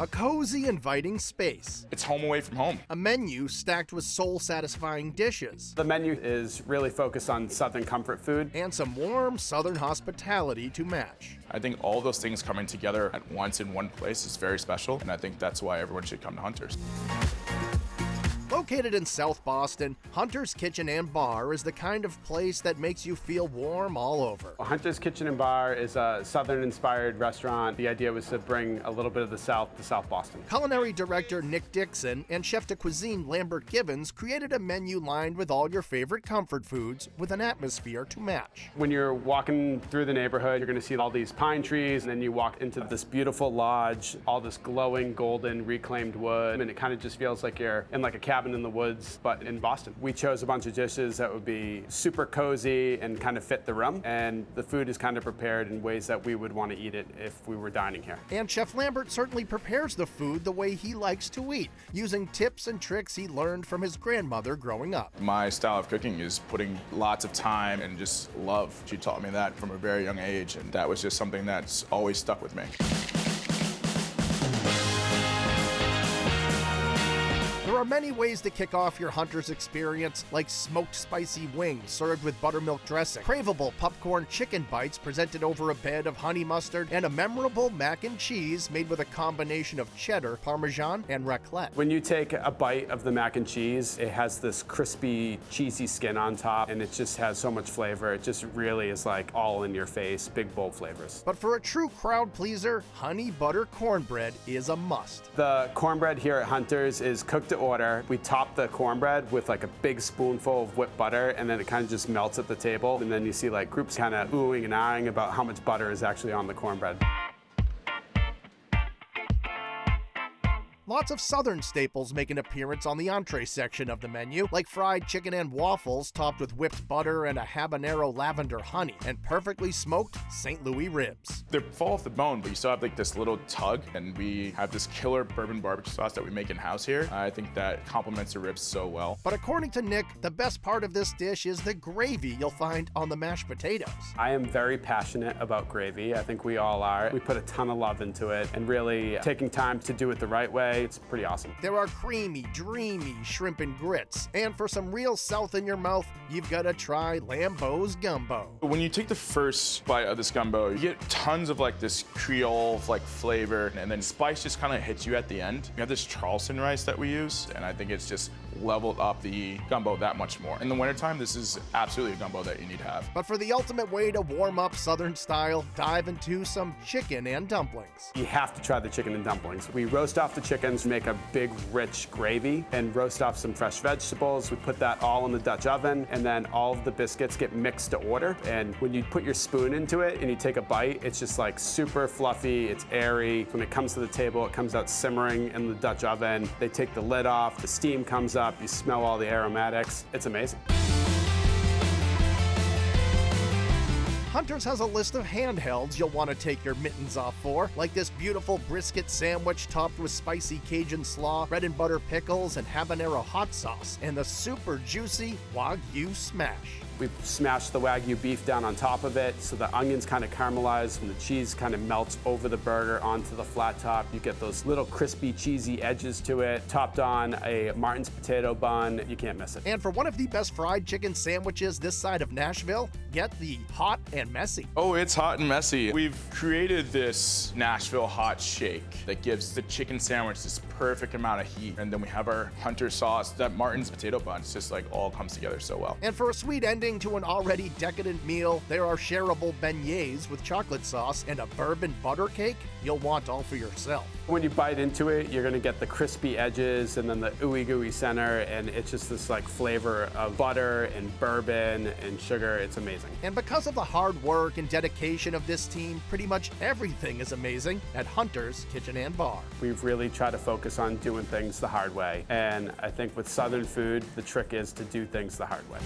A cozy, inviting space. It's home away from home. A menu stacked with soul-satisfying dishes. The menu is really focused on Southern comfort food. And some warm Southern hospitality to match. I think all those things coming together at once in one place is very special, and I think that's why everyone should come to Hunter's. Located in South Boston, Hunter's Kitchen and Bar is the kind of place that makes you feel warm all over. Hunter's Kitchen and Bar is a Southern-inspired restaurant. The idea was to bring a little bit of the South to South Boston. Culinary director Nick Dixon and chef de cuisine Lambert Givens created a menu lined with all your favorite comfort foods with an atmosphere to match. When you're walking through the neighborhood, you're going to see all these pine trees, and then you walk into this beautiful lodge, all this glowing golden reclaimed wood, and it kind of just feels like you're in like a cabin in the woods, but in Boston. We chose a bunch of dishes that would be super cozy and kind of fit the room, and the food is kind of prepared in ways that we would want to eat it if we were dining here. And Chef Lambert certainly prepares the food the way he likes to eat, using tips and tricks he learned from his grandmother growing up. My style of cooking is putting lots of time and just love. She taught me that from a very young age, and that was just something that's always stuck with me. There are many ways to kick off your Hunter's experience, like smoked spicy wings served with buttermilk dressing, craveable popcorn chicken bites presented over a bed of honey mustard, and a memorable mac and cheese made with a combination of cheddar, parmesan, and raclette. When you take a bite of the mac and cheese, it has this crispy, cheesy skin on top, and it just has so much flavor. It just really is like all in your face, big, bold flavors. But for a true crowd pleaser, Honey Butter Cornbread is a must. The cornbread here at Hunter's is cooked to order. We top the cornbread with like a big spoonful of whipped butter, and then it kind of just melts at the table. And then you see like groups kind of oohing and ahhing about how much butter is actually on the cornbread. Lots of Southern staples make an appearance on the entree section of the menu, like fried chicken and waffles topped with whipped butter and a habanero lavender honey, and perfectly smoked St. Louis ribs. They fall off the bone, but you still have like this little tug, and we have this killer bourbon barbecue sauce that we make in-house here. I think that complements the ribs so well. But according to Nick, the best part of this dish is the gravy you'll find on the mashed potatoes. I am very passionate about gravy. I think we all are. We put a ton of love into it, and really taking time to do it the right way, it's pretty awesome. There are creamy, dreamy shrimp and grits. And for some real South in your mouth, you've got to try Lambo's Gumbo. When you take the first bite of this gumbo, you get tons of like this Creole like flavor, and then spice just kind of hits you at the end. We have this Charleston rice that we use, and I think it's just leveled up the gumbo that much more. In the wintertime, this is absolutely a gumbo that you need to have. But for the ultimate way to warm up Southern style, dive into some chicken and dumplings. You have to try the chicken and dumplings. We roast off the chickens, make a big rich gravy, and roast off some fresh vegetables. We put that all in the Dutch oven, and then all of the biscuits get mixed to order. And when you put your spoon into it and you take a bite, it's just like super fluffy, it's airy. When it comes to the table, it comes out simmering in the Dutch oven. They take the lid off, the steam comes up, you smell all the aromatics. It's amazing. Hunter's has a list of handhelds you'll want to take your mittens off for, like this beautiful brisket sandwich topped with spicy Cajun slaw, bread and butter pickles, and habanero hot sauce, and the super juicy Wagyu smash. We smashed the Wagyu beef down on top of it, so the onions kind of caramelize and the cheese kind of melts over the burger onto the flat top. You get those little crispy, cheesy edges to it, topped on a Martin's potato bun. You can't miss it. And for one of the best fried chicken sandwiches this side of Nashville, get the hot and messy. Oh, it's hot and messy. We've created this Nashville Hot Shake that gives the chicken sandwich this perfect amount of heat. And then we have our Hunter sauce, that Martin's potato bun. It's just like all comes together so well. And for a sweet ending to an already decadent meal, there are shareable beignets with chocolate sauce and a bourbon butter cake you'll want all for yourself. When you bite into it, you're gonna get the crispy edges and then the ooey gooey center, and it's just this like flavor of butter and bourbon and sugar. It's amazing. And because of the hard work and dedication of this team, pretty much everything is amazing at Hunter's Kitchen and Bar. We've really tried to focus on doing things the hard way, and I think with Southern food, the trick is to do things the hard way.